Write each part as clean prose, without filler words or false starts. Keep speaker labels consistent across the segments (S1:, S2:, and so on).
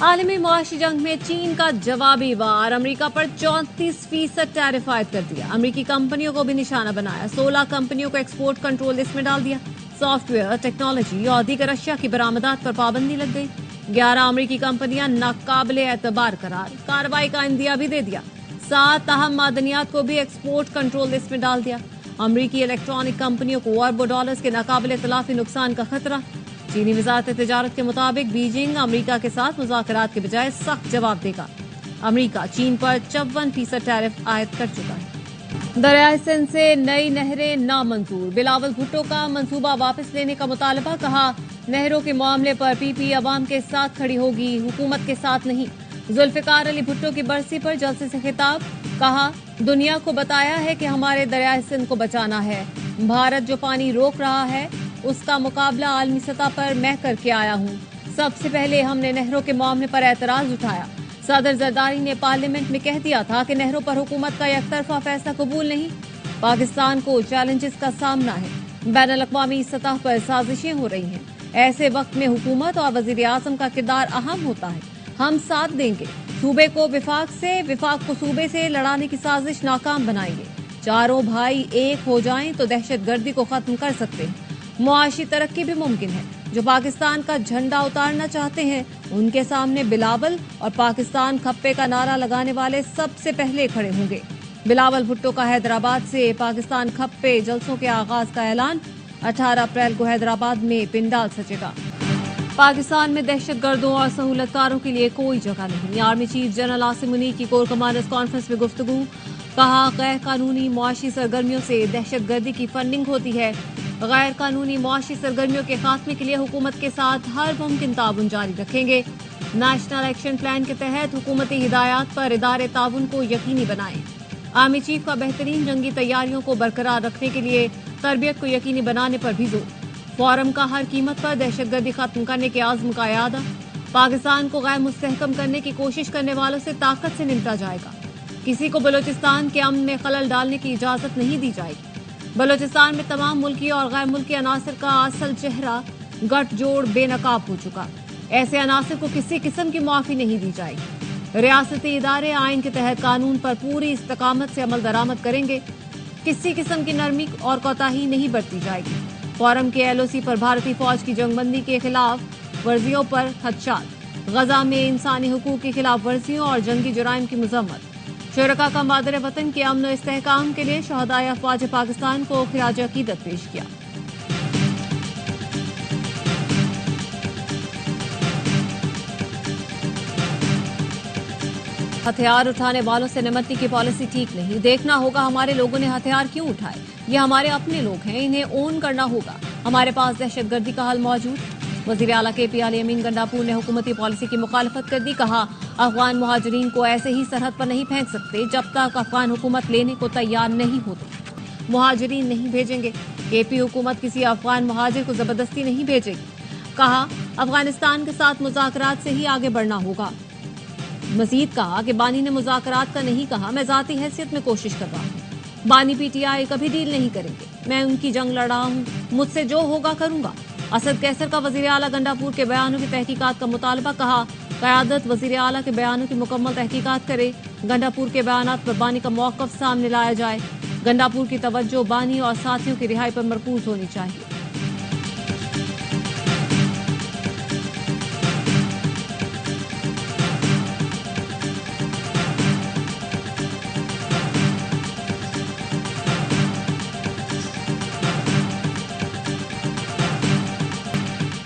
S1: आलमी मुआशी जंग में चीन का जवाबी वार, अमेरिका पर 34% टैरिफ आयद कर दिया। अमेरिकी कंपनियों को भी निशाना बनाया। 16 कंपनियों को एक्सपोर्ट कंट्रोल लिस्ट में डाल दिया। सॉफ्टवेयर, टेक्नोलॉजी और दीगर अशिया की बरामदात पर पाबंदी लग गई। 11 अमेरिकी कंपनियां नाकाबिले एतबार करार, कार्रवाई का इंदिया भी दे दिया। 7 अहम मादनियात को भी एक्सपोर्ट कंट्रोल लिस्ट में डाल दिया। अमेरिकी इलेक्ट्रॉनिक कंपनियों को अरबों डॉलर्स के नाकाबिले तलाफी नुकसान का खतरा। चीनी वजारत तिजारत के मुताबिक बीजिंग अमेरिका के साथ मुज़ाकरात के बजाय सख्त जवाब देगा। अमेरिका चीन पर 54% टैरिफ आयद कर चुका है। दरियाए सिंध से नई नहरें नामंजूर, बिलावल भुट्टो का मंसूबा वापस लेने का मुतालबा। कहा, नहरों के मामले पर पीपी अवाम के साथ खड़ी होगी, हुकूमत के साथ नहीं। जुल्फिकार अली भुट्टो की बरसी पर जलसे से खिताब। कहा, दुनिया को बताया है कि हमारे दरियाए सिंध को बचाना है। भारत जो पानी रोक रहा है उसका मुकाबला आलमी सतह पर मैं करके आया हूँ। सबसे पहले हमने नहरों के मामले पर एतराज उठाया। सदर जरदारी ने पार्लियामेंट में कह दिया था कि नहरों पर हुकूमत का एकतरफा फैसला कबूल नहीं। पाकिस्तान को चैलेंजेस का सामना है। बैनुल-अक़वामी सतह पर साजिशें हो रही हैं। ऐसे वक्त में हुकूमत और वजीर आजम का किरदार अहम होता है। हम साथ देंगे। सूबे को विफाक से, विफाक को सूबे से लड़ाने की साजिश नाकाम बनाएंगे। चारों भाई एक हो जाएं तो दहशतगर्दी को खत्म कर सकते हैं। मुआशी तरक्की भी मुमकिन है। जो पाकिस्तान का झंडा उतारना चाहते हैं उनके सामने बिलावल और पाकिस्तान खप्पे का नारा लगाने वाले सबसे पहले खड़े होंगे। बिलावल भुट्टो का हैदराबाद से पाकिस्तान खप्पे जलसों के आगाज का ऐलान। 18 अप्रैल को हैदराबाद में पिंडाल सजेगा। पाकिस्तान में दहशतगर्दों और सहूलतकारों के लिए कोई जगह नहीं। Army chief general Asim Munir की कोर कमांडर्स कॉन्फ्रेंस में गुफ्तगू। कहा, गैर कानूनी मुआशी सरगर्मियों से दहशतगर्दी की फंडिंग होती है। गैर कानूनी मुआशी सरगर्मियों के खात्मे के लिए हुकूमत के साथ हर मुमकिन ताउन जारी रखेंगे। नेशनल एक्शन प्लान के तहत हुकूमती हिदायत पर इदारे ताउन को यकीनी बनाएं। आर्मी चीफ का बेहतरीन जंगी तैयारियों को बरकरार रखने के लिए तरबियत को यकीनी बनाने पर भी जोर। फोरम का हर कीमत पर दहशतगर्दी खत्म करने के आज़म का इरादा। पाकिस्तान को गैर मुस्तहकम करने की कोशिश करने वालों से ताकत से निपटा जाएगा। किसी को बलूचिस्तान के अमन में खलल डालने की इजाजत नहीं दी जाएगी। बलूचिस्तान में तमाम मुल्की और गैर मुल्की अनासर का असल चेहरा गठजोड़ बेनकाब हो चुका। ऐसे अनासर को किसी किस्म की माफी नहीं दी जाएगी। रियासती इदारे आइन के तहत कानून पर पूरी इस्तकामत से अमल दरामद करेंगे। किसी किस्म की नरमी और कोताही नहीं बरती जाएगी। फोरम के एलओसी पर भारतीय फौज की जंगबंदी के खिलाफ वर्जियों पर खदशात। गजा में इंसानी हुकूक की खिलाफ वर्जियों और जंगी जुराइम की मजम्मत। शुरका का मादर वतन के अमन इस्तेहकाम के लिए शहदाए अफवाज पाकिस्तान को खिराज अकीदत पेश किया। हथियार उठाने वालों से निमटने की पॉलिसी ठीक नहीं। देखना होगा हमारे लोगों ने हथियार क्यों उठाए। ये हमारे अपने लोग हैं, इन्हें ओन करना होगा। हमारे पास दहशतगर्दी का हल मौजूद। वजीर आला KP अली अमीन गंडापुर ने हुकूमती पॉलिसी की मुखालफत कर दी। कहा, अफगान मुहाजिरीन को ऐसे ही सरहद पर नहीं फेंक सकते जब तक अफगान हुकूमत लेने को तैयार नहीं होती। मुहाजिरीन नहीं भेजेंगे। KP हुकूमत किसी अफगान मुहाजिर को जबरदस्ती नहीं भेजेगी। कहा, अफगानिस्तान के साथ मुज़ाकरात से ही आगे बढ़ना होगा। मजीद कहा कि बानी ने मुज़ाकरात का नहीं कहा, मैं जाती हैसियत में कोशिश कर रहा हूँ। बानी PTI कभी डील नहीं करेंगे। मैं उनकी जंग लड़ा हूँ, मुझसे जो होगा करूंगा। असद कैसर का वजीर आला गंडापुर के बयानों की तहकीकात का मुतालबा। कहा, क़यादत वजीर आला के बयानों की मुकम्मल तहकीकात करे। गंडापुर के बयानात पर बानी का मौक़िफ़ सामने लाया जाए। गंडापुर की तवज्जो बानी और साथियों की रिहाई पर मरकूज होनी चाहिए।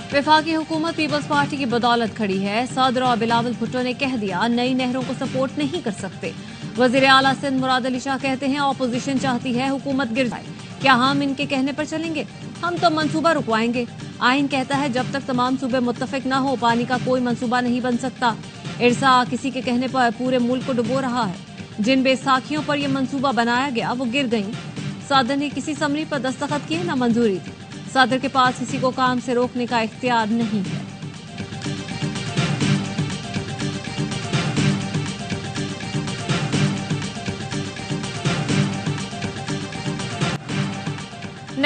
S1: वफाकी हुकूमत पीपल्स पार्टी की बदौलत खड़ी है। सदर और बिलावल भुट्टो ने कह दिया नई नहरों को सपोर्ट नहीं कर सकते। वजीर आला सिंध मुराद अली शाह कहते हैं ऑपोजिशन चाहती है हुकूमत गिर जाए। क्या हम इनके कहने पर चलेंगे? हम तो मंसूबा रुकवाएंगे। आइन कहता है जब तक तमाम सूबे मुत्तफिक न हो पानी का कोई मंसूबा नहीं बन सकता। इरसा किसी के कहने पर पूरे मुल्क को डुबो रहा है। जिन बेसाखियों पर यह मंसूबा बनाया गया वो गिर गईं। सदर ने किसी समरी पर दस्तखत किए न मंजूरी दी। सदर के पास किसी को काम से रोकने का इख्तियार नहीं है।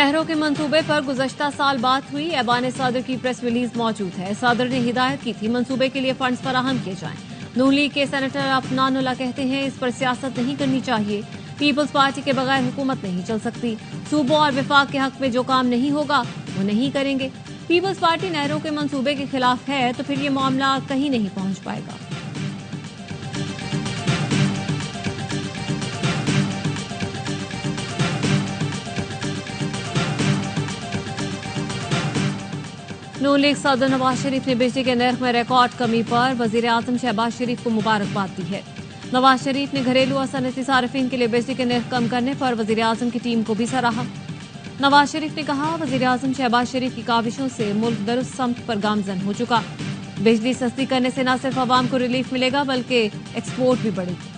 S1: नहरों के मंसूबे पर गुज़श्ता साल बात हुई। ऐवान सदर की प्रेस रिलीज मौजूद है। सदर ने हिदायत की थी मंसूबे के लिए फंड्स फराहम किए जाएं। नून लीग के सेनेटर अफनानुल्लाह कहते हैं इस पर सियासत नहीं करनी चाहिए। पीपल्स पार्टी के बगैर हुकूमत नहीं चल सकती। सूबों और विफाक के हक में जो काम नहीं होगा वो नहीं करेंगे। पीपल्स पार्टी नहरों के मंसूबे के खिलाफ है तो फिर ये मामला कहीं नहीं पहुंच पाएगा। नून लीग सदर नवाज शरीफ ने बिजली के नर्ख में रिकॉर्ड कमी पर वजीर आजम शहबाज शरीफ को मुबारकबाद दी है। नवाज शरीफ ने घरेलू और सनती सार्फिन के लिए बिजली के नर्ख कम करने पर वजीर आजम की टीम को भी सराहा। नवाज शरीफ ने कहा वजीर आजम शहबाज शरीफ की काविशों से मुल्क दुरुस्त समत पर गामजन हो चुका। बिजली सस्ती करने से न सिर्फ आवाम को रिलीफ मिलेगा बल्कि एक्सपोर्ट भी बढ़ेगी।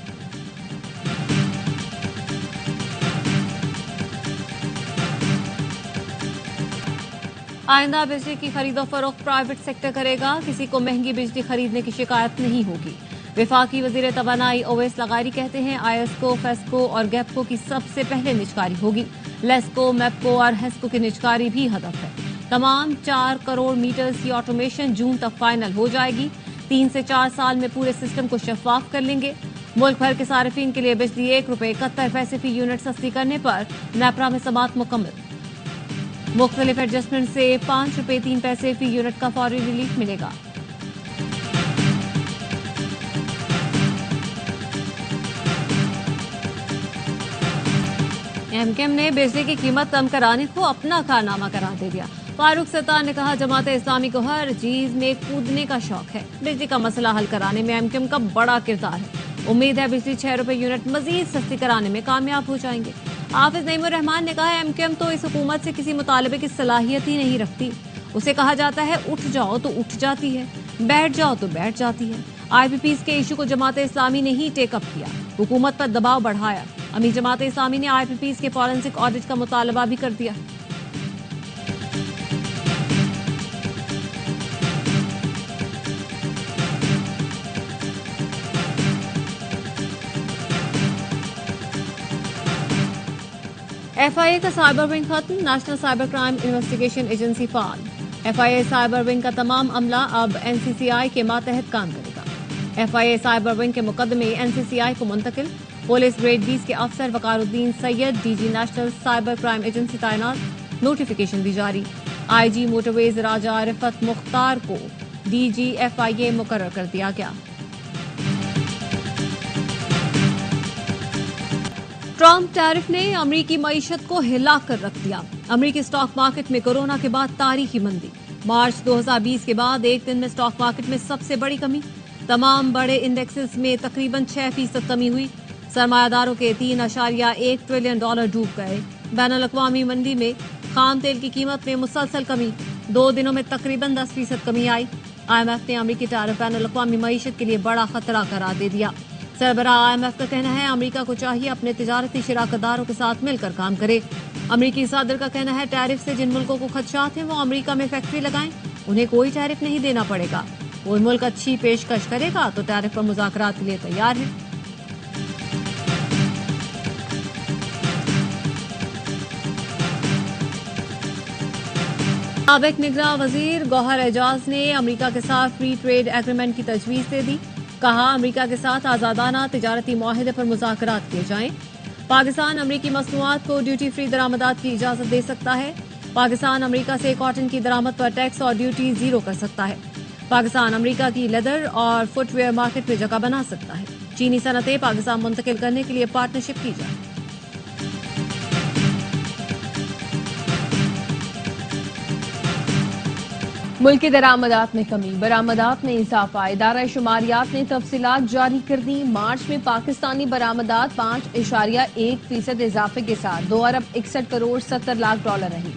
S1: आइंदा बिजली की खरीदो फरोख्त प्राइवेट सेक्टर करेगा। किसी को महंगी बिजली खरीदने की शिकायत नहीं होगी। विफाकी वजीर तवानाई ओवैस लगारी कहते हैं आईएसको, फेस्को और गैपको की सबसे पहले निजकारी होगी। लेस्को, मैपको और हेस्को की निजकारी भी हदफ है। तमाम 4 करोड़ मीटर्स की ऑटोमेशन जून तक फाइनल हो जाएगी। 3 से 4 साल में पूरे सिस्टम को शफाफ कर लेंगे। मुल्क भर के सार्फिन के लिए बिजली ₹1.71 फी यूनिट सस्ती करने पर नेपरा में समात मुकम्मल। मुख्तलिफ एडजस्टमेंट से ₹5.03 फी यूनिट का फौरी रिलीफ मिलेगा। एमकेएम ने बिजली की कीमत कम कराने को अपना कारनामा करार दे दिया। फारूक सत्तार ने कहा जमात इस्लामी को हर चीज में कूदने का शौक है। बिजली का मसला हल कराने में एमकेएम का बड़ा किरदार है। उम्मीद है बिजली ₹6 यूनिट मजीद सस्ती कराने में कामयाब हो जाएंगे। हाफिज नईमुर रहमान ने कहा एमकेएम तो इस हुकूमत से किसी मुतालबे की सलाहियत ही नहीं रखती। उसे कहा जाता है उठ जाओ तो उठ जाती है, बैठ जाओ तो बैठ जाती है। आईपीपीज के इशू को जमात इस्लामी ने ही टेकअप किया, हुकूमत पर दबाव बढ़ाया। अमीर जमात इस्लामी ने आईपीपीज के फॉरेंसिक ऑडिट का मुतालबा भी कर दिया। एफआईए का साइबर विंग खत्म, national cyber crime investigation agency फाल। एफआईए साइबर विंग का तमाम अमला अब एनसीसीआई के मातहत काम करेगा। एफआईए साइबर विंग के मुकदमे एनसीसीआई को मुंतकिल। पुलिस ग्रेड 20 के अफसर Waqaruddin Syed DG national cyber crime agency तैनात, नोटिफिकेशन भी जारी। आईजी मोटरवेज राजा रिफत मुख्तार को डीजी एफआईए मुकर्रर कर दिया गया। ट्रंप टैरिफ ने अमरीकी मईशत को हिला कर रख दिया। अमरीकी स्टॉक मार्केट में कोरोना के बाद तारीखी मंदी। मार्च 2020 के बाद एक दिन में स्टॉक मार्केट में सबसे बड़ी कमी। तमाम बड़े इंडेक्सेस में तकरीबन 6% कमी हुई। सरमायादारों के $3.1 ट्रिलियन डूब गए। बैनुल-अक़वामी मंडी में खाम तेल की कीमत में मुसलसल कमी। 2 दिनों में तकरीबन 10% कमी आई। IMF ने अमरीकी टैरिफ बैनुल-अक़वामी मईशत के लिए बड़ा खतरा करार दे दिया। सरबराह IMF का कहना है अमेरिका को चाहिए अपने तिजारती शराकतदारों के साथ मिलकर काम करे। अमरीकी सदर का कहना है टैरिफ से जिन मुल्कों को खदशात हैं वो अमरीका में फैक्ट्री लगाएं, उन्हें कोई टैरिफ नहीं देना पड़ेगा। कोई मुल्क अच्छी पेशकश करेगा तो टैरिफ पर मुज़ाकरात के लिए तैयार है। साबिक निगरां वजीर गौहर एजाज ने अमरीका के साथ फ्री ट्रेड एग्रीमेंट की तजवीज़ दे दी। कहा अमरीका के साथ आजादाना तिजारती मुआहदे पर मुज़ाकरात किए जाएं। पाकिस्तान अमरीकी मसनूआत को ड्यूटी फ्री दरामदात की इजाजत दे सकता है। पाकिस्तान अमरीका से कॉटन की दरामद पर टैक्स और ड्यूटी 0 कर सकता है। पाकिस्तान अमरीका की लेदर और फुटवेयर मार्केट में जगह बना सकता है। चीनी सनतें पाकिस्तान मुंतकिल करने के लिए पार्टनरशिप की जाए।
S2: मुल्क की दरामदात में कमी, बरामदात में इजाफा। इदारा शुमारियात ने तफसीलात जारी कर दी। मार्च में पाकिस्तानी बरामदात 5.1% इजाफे के साथ $2.61 करोड़ 70 लाख रही।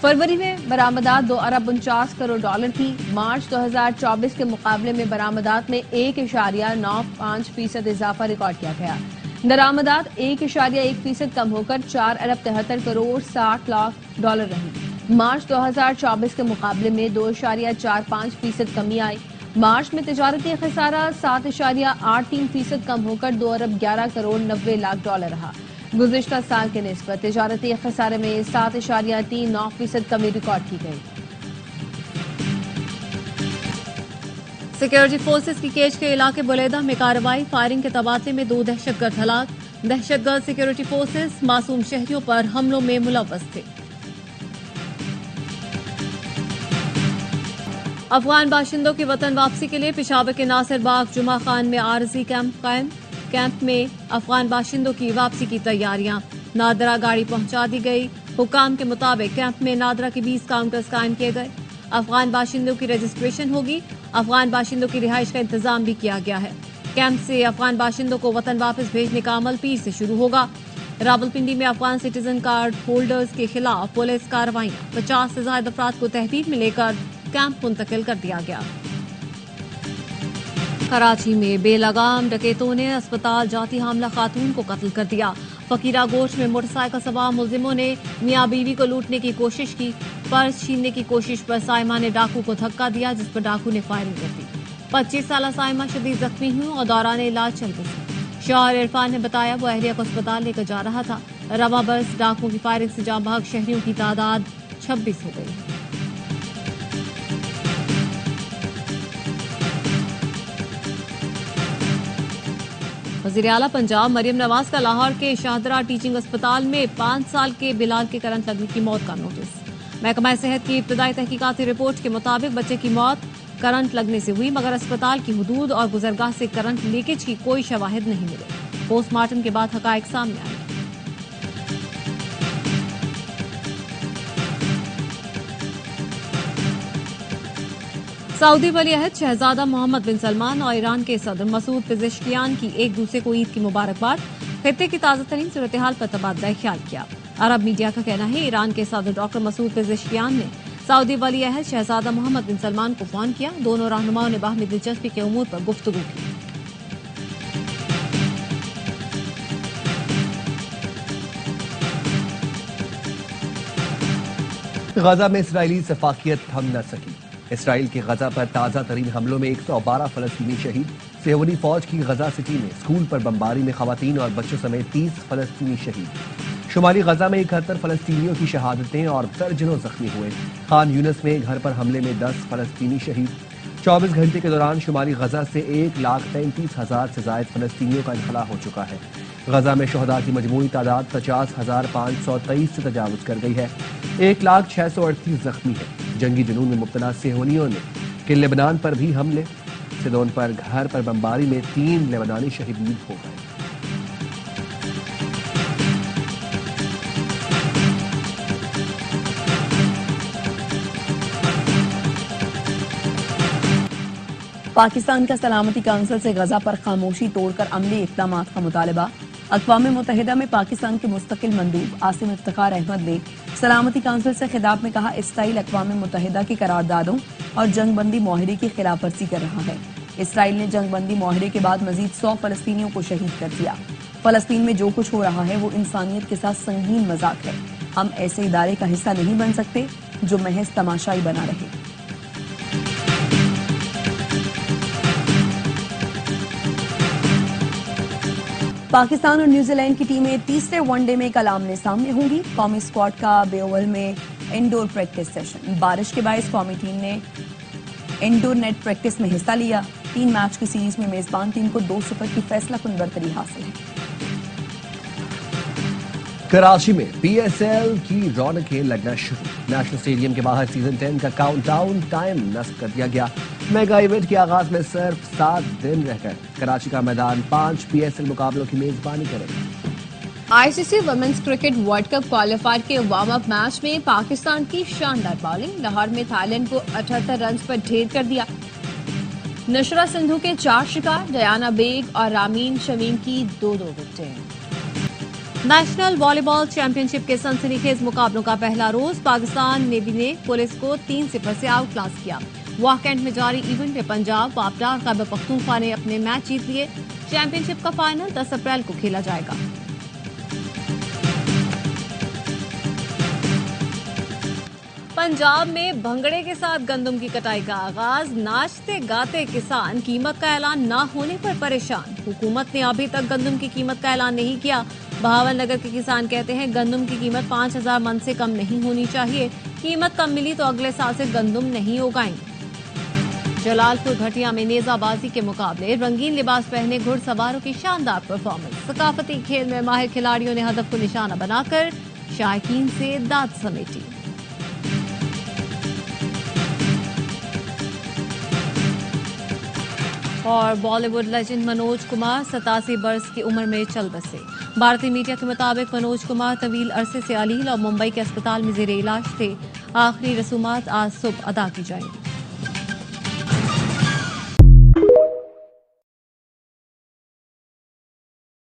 S2: फरवरी में बरामदात $2.49 करोड़ थी। मार्च 2024 के मुकाबले में बरामदात में 1.95% इजाफा रिकॉर्ड किया गया। दरामदात 1.1% कम होकर $4.73 करोड़ 60 लाख रही। मार्च 2024 के मुकाबले में 2.45% कमी आई। मार्च में तिजारती खसारा 7.83% कम होकर $2.11 करोड़ 90 लाख रहा। गुज़िश्ता साल के निस्बत तिजारती खसारे में 7.39% कमी रिकॉर्ड की गई।
S1: सिक्योरिटी फोर्सेस की केज के इलाके बुलेदा में कार्रवाई, फायरिंग के तबादले में 2 दहशतगर्द हलाक। दहशतगर्द सिक्योरिटी फोर्सेस मासूम शहरियों पर हमलों में मुलव्वस थे। अफगान बाशिंदों की वतन वापसी के लिए पेशावर के नासिर बाग जुमा खान में आरजी कैंप कायम। कैंप में अफगान बाशिंदों की वापसी की तैयारियां, नादरा गाड़ी पहुंचा दी गई। हुकाम के मुताबिक कैंप में नादरा के 20 काउंटर्स कायम किए गए। अफगान बाशिंदों की रजिस्ट्रेशन होगी। अफगान बाशिंदों की रिहाइश का इंतजाम भी किया गया है। कैंप से अफगान बाशिंदों को वतन वापस भेजने का अमल पीर से शुरू होगा। रावलपिंडी में अफगान सिटीजन कार्ड होल्डर्स के खिलाफ पुलिस कार्रवाइयां, 50 से ज्यादा अफराद को तहवील में लेकर कैंप मुंतकिल कर दिया गया। कराची में बेलगाम डकैतों ने अस्पताल जाती हामला खातून को कत्ल कर दिया। फकीरा गोश में मोटरसाइकिल सवार मुलजिमों ने मियां बीवी को लूटने की कोशिश की। पर्स छीनने की कोशिश पर साइमा ने डाकू को धक्का दिया, जिस पर डाकू ने फायरिंग कर दी। 25 साला साइमा शदीद जख्मी हुई और दौरान इलाज चल बसी। शौहर इरफान ने बताया वो अहलिया को अस्पताल लेकर जा रहा था। रवा बरस डाकुओं की फायरिंग से जाँ भाग शहरियों की तादाद 26 हो गई। वज़ीर आला पंजाब मरियम नवाज का लाहौर के शाहदरा टीचिंग अस्पताल में 5 साल के बिलाल के करंट लगने की मौत का नोटिस। महकमा सेहत की इब्तदाई तहकीकाती रिपोर्ट के मुताबिक बच्चे की मौत करंट लगने से हुई, मगर अस्पताल की हुदूद और गुजरगाह से करंट लीकेज की कोई शवाहिद नहीं मिले। पोस्टमार्टम के बाद हकायक सामने आए। सऊदी वली अहद शहजादा मोहम्मद बिन सलमान और ईरान के सदर मसूद पेज़ेश्कियान की एक दूसरे को ईद की मुबारकबाद। खित्ते की ताज़ा तरीन सूरत हाल पर तबादला ख्याल किया। अरब मीडिया का कहना है ईरान के सदर डॉक्टर मसूद पेज़ेश्कियान ने सऊदी वली अहद शहजादा मोहम्मद बिन सलमान को फोन किया। दोनों रहनुमाओं ने बाहमी दिलचस्पी के उमूर पर गुफ्तगू की।
S3: गजा में इसराइली सफाकियत थम न सकी। इसराइल के गजा पर ताज़ा तरीन हमलों में 112 फलस्तीनी शहीद। सेहूनी फौज की गजा सिटी में स्कूल पर बमबारी में खवातीन और बच्चों समेत 30 फलस्तीनी शहीद। शुमाली गजा में 71 फलस्तीनियों की शहादतें और दर्जनों जख्मी हुए। खान यूनिस में घर पर हमले में 10 फलस्तीनी शहीद। 24 घंटे के दौरान शुमाली गजा से 1,35,000 से जायद फलस्तीनियों का इनखला हो चुका है। गजा में शहदा की मजमूई तादाद 50,523 से तजावुज कर गई है। 1,0638 जख्मी है। जंगी जुनून में मुब्तला सेहूनियों ने कि लेबनान पर भी हमले। सिदोन पर घर पर बमबारी में 3 लेबनानी शहीद हो गए।
S4: पाकिस्तान का सलामती काउंसिल से गजा पर खामोशी तोड़कर अमली इक़दामात का मुतालबा। अक़वाम मुत्तहिदा में पाकिस्तान के मुस्तकिल मंदूब आसिम इफ्तिखार अहमद ने सलामती काउंसिल से खिताब में कहा, इसराइल अक़वाम मुत्तहिदा की करारदादों और जंगबंदी मुआहरे की खिलाफ वर्जी कर रहा है। इसराइल ने जंगबंदी मुआहरे के बाद मजीद 100 फलस्तीनियों को शहीद कर दिया। फलस्तीन में जो कुछ हो रहा है वो इंसानियत के साथ संगीन मजाक है। हम ऐसे इदारे का हिस्सा नहीं बन सकते जो महज तमाशाई बना रहे। पाकिस्तान और न्यूजीलैंड की टीमें तीसरे वनडे में कल आमने सामने होंगी। कौमी स्क्वाड का बेओवल में इंडोर प्रैक्टिस सेशन। बारिश के बायस कौमी टीम ने इंडोर नेट प्रैक्टिस में हिस्सा लिया। 3 मैच की सीरीज में मेजबान टीम को 2-0 की फैसलाकुन बरतरी हासिल है।
S3: कराची में PSL की रौनकें लगना शुरू। नेशनल स्टेडियम के बाहर सीजन 10 का काउंटडाउन टाइम नस्ब कर दिया गया। मेगा इवेंट के आगाज में सिर्फ 7 दिन रह गए। कराची का मैदान 5 PSL मुकाबलों की मेजबानी करेगा।
S2: ICC women's cricket world cup qualifier के वार्म अप मैच में पाकिस्तान की शानदार बॉलिंग। लाहौर में थाईलैंड को 78 रन पर ढेर कर दिया। नशरा सिंधु के 4 शिकार, डयाना बेग और रामीन शमीम की 2-2 विकेटें।
S1: नेशनल वॉलीबॉल चैंपियनशिप के सनसनीखेज मुकाबलों का पहला रोज पाकिस्तान नेवी ने पुलिस को 3-0 से आउट क्लास किया। वॉकएंड में जारी इवेंट में पंजाब, वापडा और खैबर पख्तूनख्वा ने अपने मैच जीत लिए। चैंपियनशिप का फाइनल 10 अप्रैल को खेला जाएगा। पंजाब में भंगड़े के साथ गंदम की कटाई का आगाज। नाचते गाते किसान कीमत का ऐलान न होने पर परेशान। हुकूमत ने अभी तक गंदम की कीमत का ऐलान नहीं किया। बहावन नगर के किसान कहते हैं गंदम की कीमत 5,000 मन से कम नहीं होनी चाहिए। कीमत कम मिली तो अगले साल से गंदम नहीं उगाएंगे। जलालपुर भटिया में नेजाबाजी के मुकाबले, रंगीन लिबास पहने घुड़सवारों की शानदार परफॉर्मेंस। सकाफती खेल में माहिर खिलाड़ियों ने हदफ को निशाना बनाकर शायकीन से दाद समेटी। और बॉलीवुड लेजेंड मनोज कुमार 87 वर्ष की उम्र में चल बसे। भारतीय मीडिया के मुताबिक मनोज कुमार तवील अरसे से अलील और मुंबई के अस्पताल में जेर इलाज थे। आखिरी रसूमात आज सुबह अदा की जाएंगी।